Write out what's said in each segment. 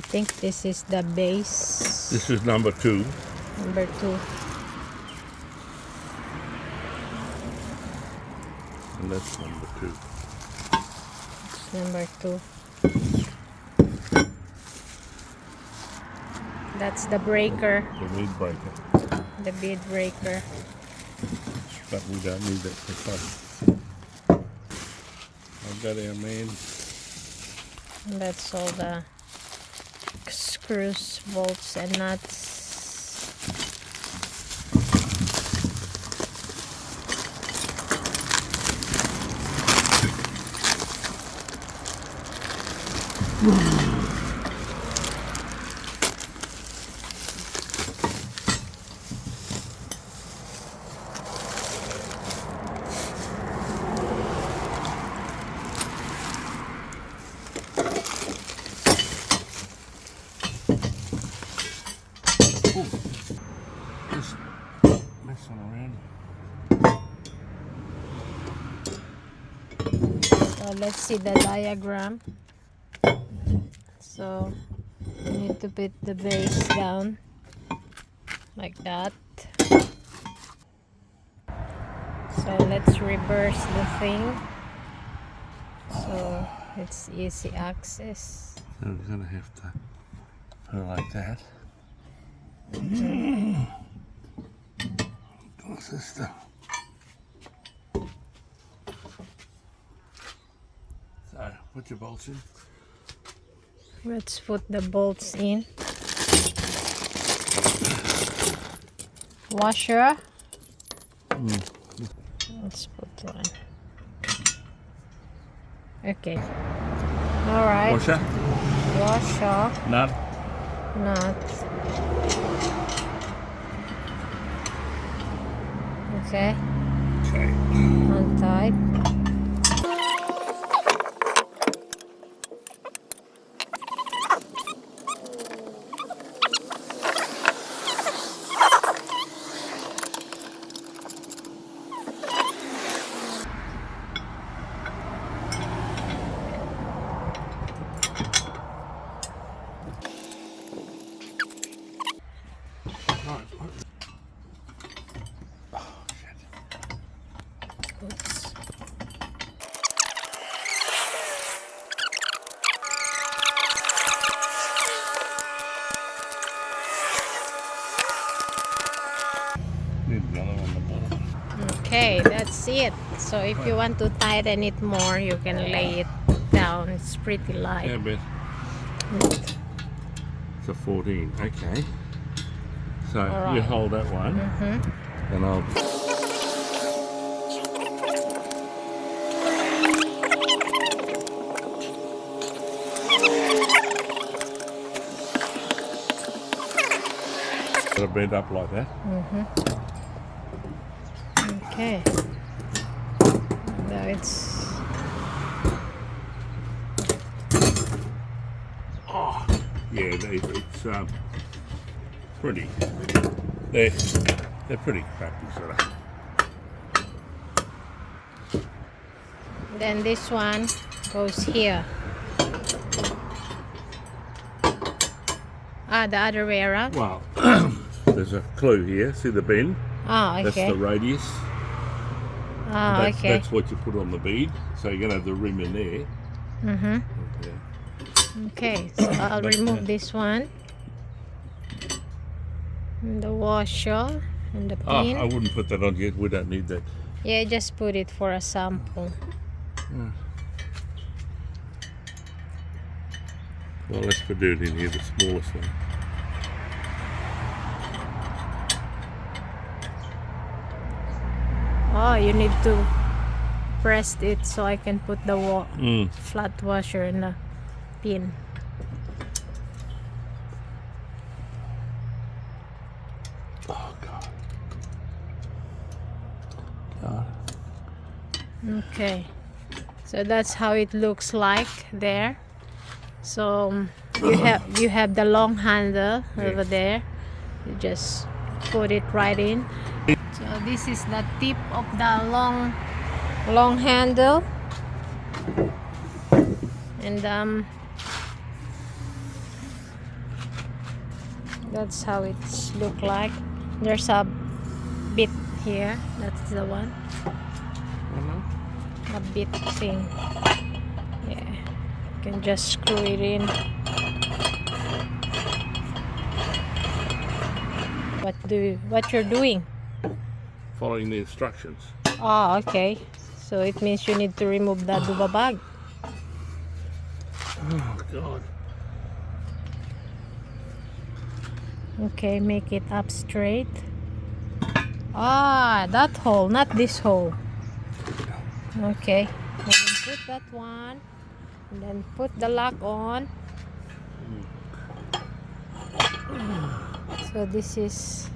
I think this is the base. This is number 2. Number 2. And that's number 2. It's number 2. That's the breaker. The bead breaker. The bead breaker. But we don't need that for fun. I've got our man. And that's all the screws, bolts, and nuts. Just messing around. So let's see the diagram. So you need to put the base down like that. So let's reverse the thing so it's easy access. So we're going to have to put it like that. System. So put your bolts in. Let's put the bolts in. Washer. Let's put one. Okay. All right. Washer. Washer. Nut. Nut. Okay. Okay. Untied. Oops. Need another on the ball. Okay, that's it. So if you want to tighten it more, you can lay it down. It's pretty Yeah, light. but it's a 14. Okay. So All you right. hold that one, and I'll. Got to bend up like that. Okay. Now it's Oh, yeah, it's pretty. They're pretty crappy, sort of. then this one goes here. Ah, the other way around. Well, there's a clue here. See the bend? Ah, That's okay. the radius. Ah, okay. That's what you put on the bead. So you're going to have the rim in there. Yeah. Okay, so I'll remove this one. And the washer and the Oh, pin. I wouldn't put that on yet. We don't need that. Yeah, just put it for a sample. Well, let's put it in here, the smallest one. Oh, you need to press it so I can put the flat washer in the pin. Oh, God. Okay, so that's how it looks like there. So you have the long handle over there. You just put it right in. So this is the tip of the long handle, and That's how it's look like. There's a bit here. That's the one. A bit thing. Yeah. You can just screw it in. What you're doing? Following the instructions. Oh, okay. So it means you need to remove the duba bag. Oh God. Okay, make it up straight. Ah, that hole, not this hole. Okay. And then put that one. And then put the lock on. So this is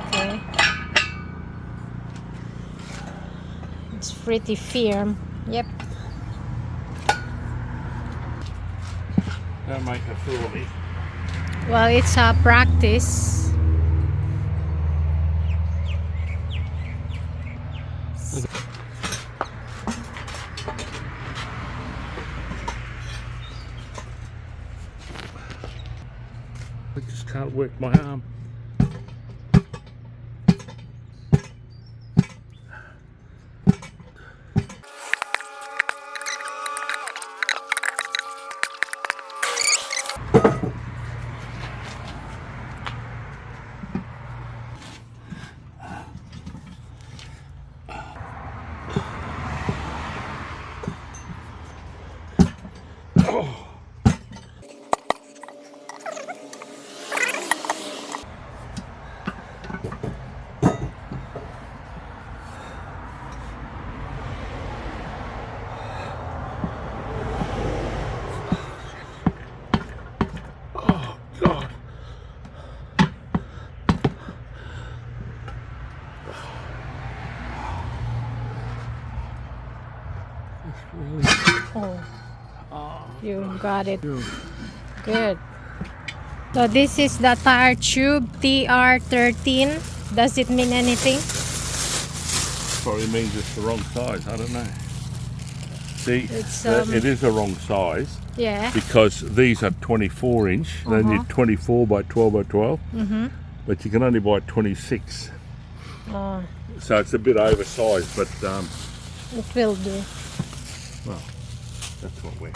okay. It's pretty firm. Yep. Don't make a fool of me. Well, it's a practice. I just can't work my arm. Oh God. It's really. Oh, you got it. Yeah. Good. So this is the tire tube TR13. Does it mean anything? Probably means it's the wrong size. I don't know. See, It's, it is the wrong size Yeah. because these are 24 inch. They need 24 by 12 by 12. But you can only buy 26. Oh, So it's a bit oversized, but it will do. well, that's what we're.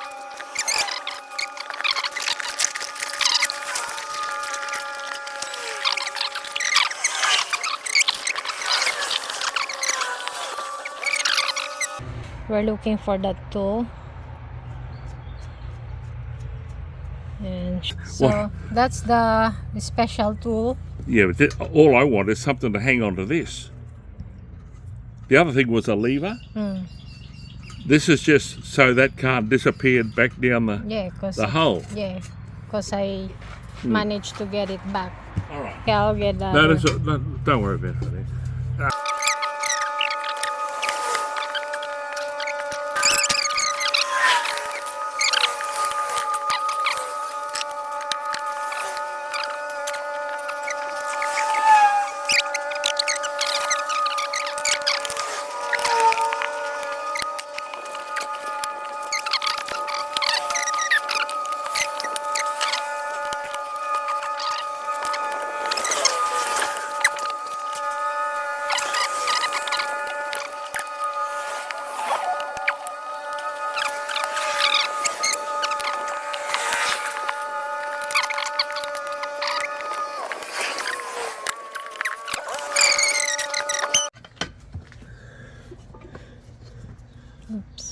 We're looking for that tool. And so What? that's the special tool. Yeah, but all I want is something to hang on to this. The other thing was a lever. This is just so that can't disappear back down Yeah, because the hole. Yeah, because I managed to get it back. All right. Okay, I'll get that. No, don't worry about it. Oops.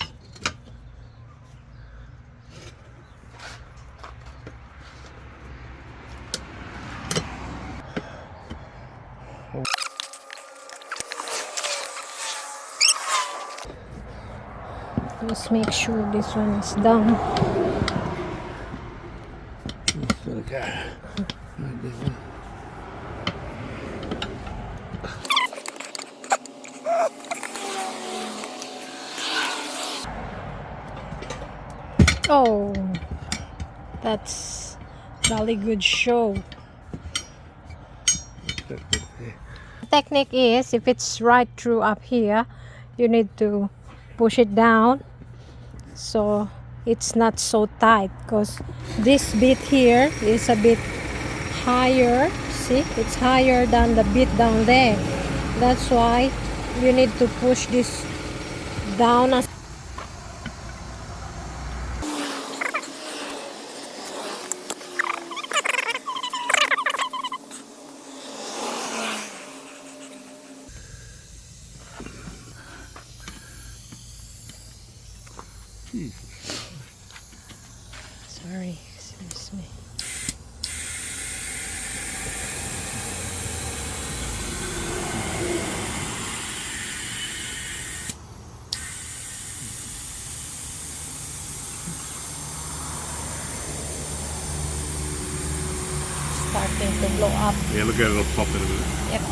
Just make sure this one is down. Okay. Oh, that's jolly good show. The technique is, if it's right through up here, you need to push it down so it's not so tight, because this bit here is a bit higher. See, it's higher than the bit down there. That's why you need to push this down as sorry, excuse me. Starting to blow up. Yeah, look at it, it'll pop in a minute. Yep.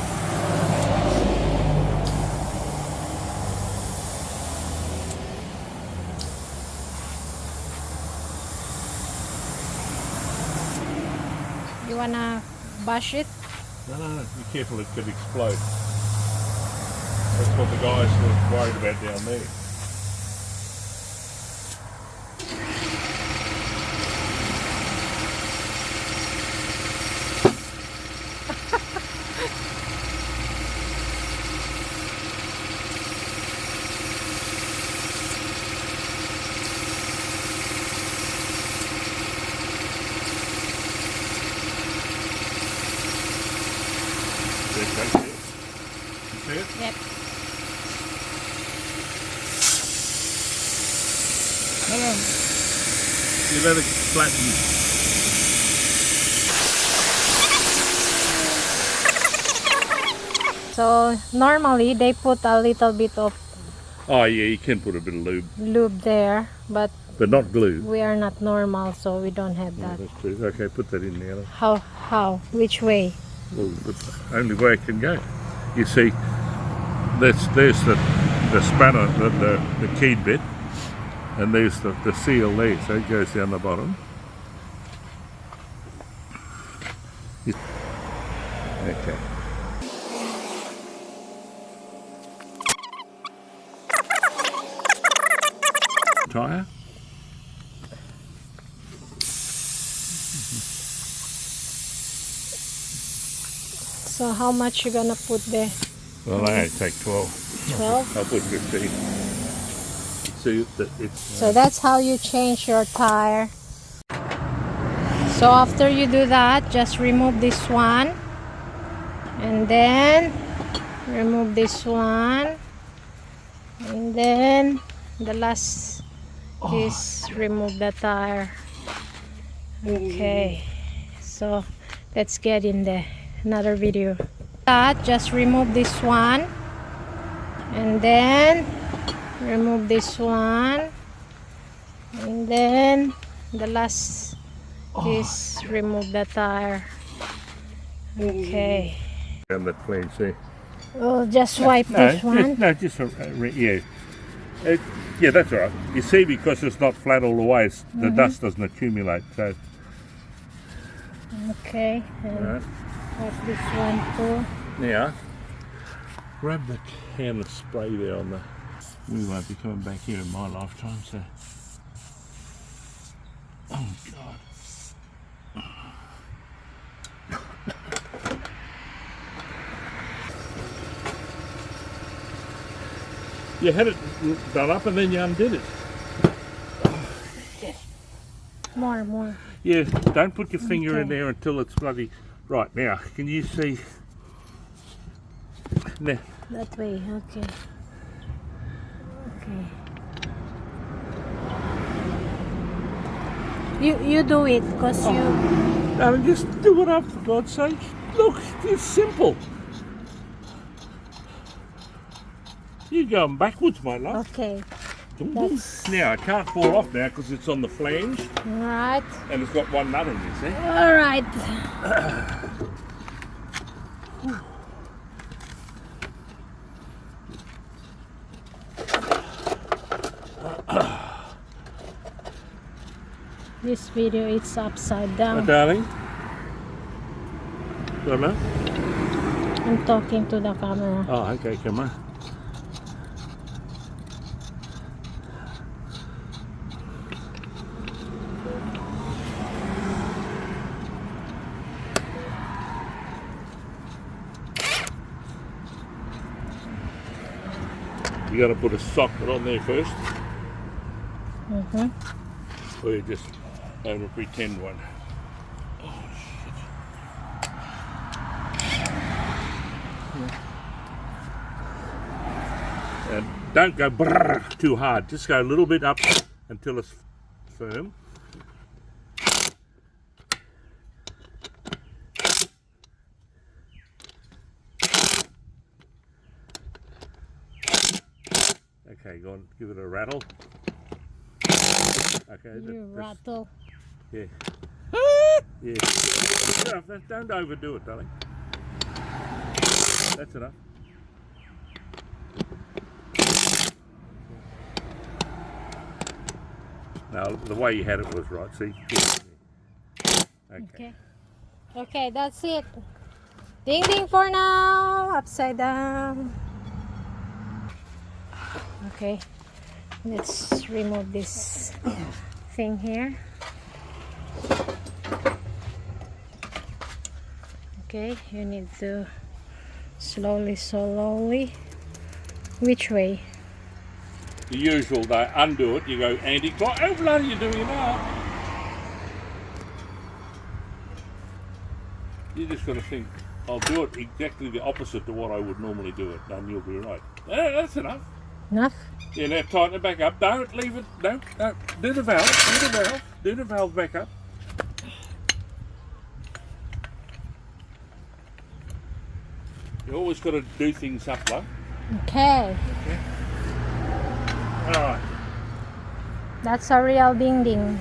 You wanna bash it? No, be careful, it could explode. That's what the guys were worried about down there. Okay. You see it? Yep. No. You let it flatten. So normally they put a little bit of Oh yeah, you can put a bit of lube there, but not glue. we are not normal, so we don't have Yeah, that. that's true. Okay, put that in there. How? Which way? Well, the only way it can go. You see, there's the spanner, the keyed bit, and there's the seal there, so it goes down the bottom. Okay. Tyre. So how much you gonna put there? Well, I only take 12. 12? I'll put 15. See, it's... So that's how you change your tire. So after you do that, just remove this one. And then remove this one. And then the last is remove the tire. Okay. So let's get in there. Another video. That just remove this one. And then remove this one, and then the last is remove the tire. Okay. And that clean, see? We'll just wipe this one. No, just yeah. Yeah, that's all right. You see, because it's not flat all the way, the dust doesn't accumulate. So. Okay. And wipe this one too. Now, grab the can of spray there on the... We won't be coming back here in my lifetime, so... Oh, God. You had it done up and then you undid it. More. Yeah, don't put your finger in there until it's bloody... Right, now, can you see... Now, That way, okay. Okay. You do it, because you... no, just do it up, for God's sake. Look, it's simple. You're going backwards, my love. Okay. That's... Now, it can't fall off now because it's on the flange Alright. and it's got one nut in there, see? Alright. This video is upside down. Darling? Don't know? I'm talking to the camera. Oh, okay, camera. You got to put a socket on there first, Mm-hmm. or you just have a pretend one. Oh shit! And don't go brrr too hard. Just go a little bit up until it's firm. Okay, go on, give it a rattle. Okay, You rattle. yeah. Yeah. Enough. Don't overdo it, darling. That's enough. Now, the way you had it was right, see? Okay. Okay. Okay, that's it. Ding ding for now. Upside down. Okay. Let's remove this thing here. Okay, you need to slowly. Which way? The usual, they undo it, you go anti-clockwise. How bloody are you doing now? You just got to think, I'll do it exactly the opposite to what I would normally do it, and you'll be right. That's enough. Enough? Yeah, now tighten it back up. Don't leave it. Don't. Do the valve. Do the valve back up. You always got to do things up, love. Okay. All right. That's a real ding ding.